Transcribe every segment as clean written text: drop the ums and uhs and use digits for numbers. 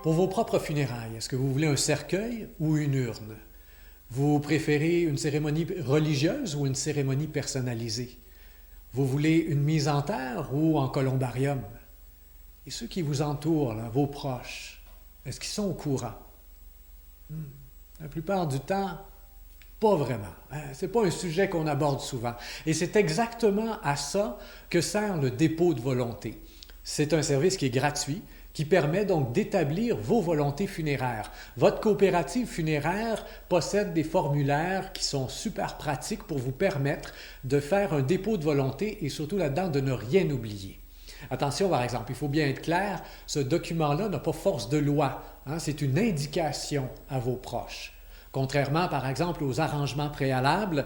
Pour vos propres funérailles, est-ce que vous voulez un cercueil ou une urne? Vous préférez une cérémonie religieuse ou une cérémonie personnalisée? Vous voulez une mise en terre ou en columbarium? Et ceux qui vous entourent, là, vos proches, est-ce qu'ils sont au courant? La plupart du temps, pas vraiment. Ce n'est pas un sujet qu'on aborde souvent. Et c'est exactement à ça que sert le dépôt de volonté. C'est un service qui est gratuit, qui permet donc d'établir vos volontés funéraires. Votre coopérative funéraire possède des formulaires qui sont super pratiques pour vous permettre de faire un dépôt de volonté et surtout là-dedans de ne rien oublier. Attention par exemple, il faut bien être clair, ce document-là n'a pas force de loi. C'est une indication à vos proches. Contrairement, par exemple, aux arrangements préalables,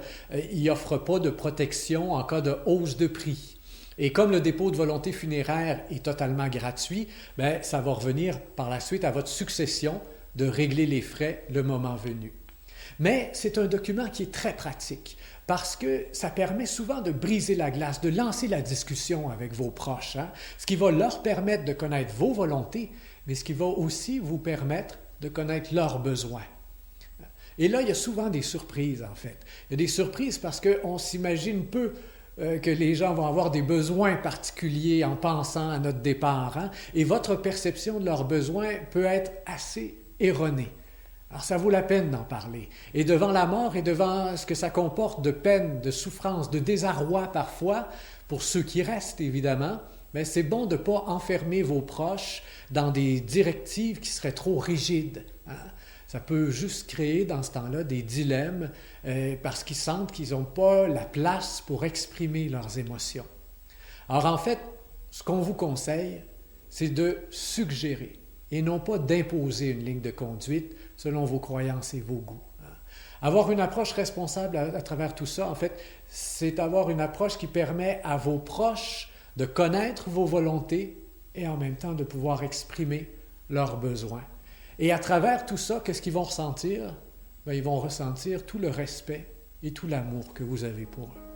il n'offre pas de protection en cas de hausse de prix. Et comme le dépôt de volonté funéraire est totalement gratuit, ça va revenir par la suite à votre succession de régler les frais le moment venu. Mais c'est un document qui est très pratique parce que ça permet souvent de briser la glace, de lancer la discussion avec vos proches, ce qui va leur permettre de connaître vos volontés, mais ce qui va aussi vous permettre de connaître leurs besoins. Et là, il y a souvent des surprises, en fait. Il y a des surprises parce qu'on s'imagine peu que les gens vont avoir des besoins particuliers en pensant à notre départ. Et votre perception de leurs besoins peut être assez erronée. Alors, ça vaut la peine d'en parler. Et devant la mort et devant ce que ça comporte de peine, de souffrance, de désarroi parfois, pour ceux qui restent évidemment, c'est bon de ne pas enfermer vos proches dans des directives qui seraient trop rigides. Ça peut juste créer dans ce temps-là des dilemmes parce qu'ils sentent qu'ils n'ont pas la place pour exprimer leurs émotions. Alors en fait, ce qu'on vous conseille, c'est de suggérer et non pas d'imposer une ligne de conduite selon vos croyances et vos goûts. Avoir une approche responsable à travers tout ça, en fait, c'est avoir une approche qui permet à vos proches de connaître vos volontés et en même temps de pouvoir exprimer leurs besoins. Et à travers tout ça, qu'est-ce qu'ils vont ressentir? Ils vont ressentir tout le respect et tout l'amour que vous avez pour eux.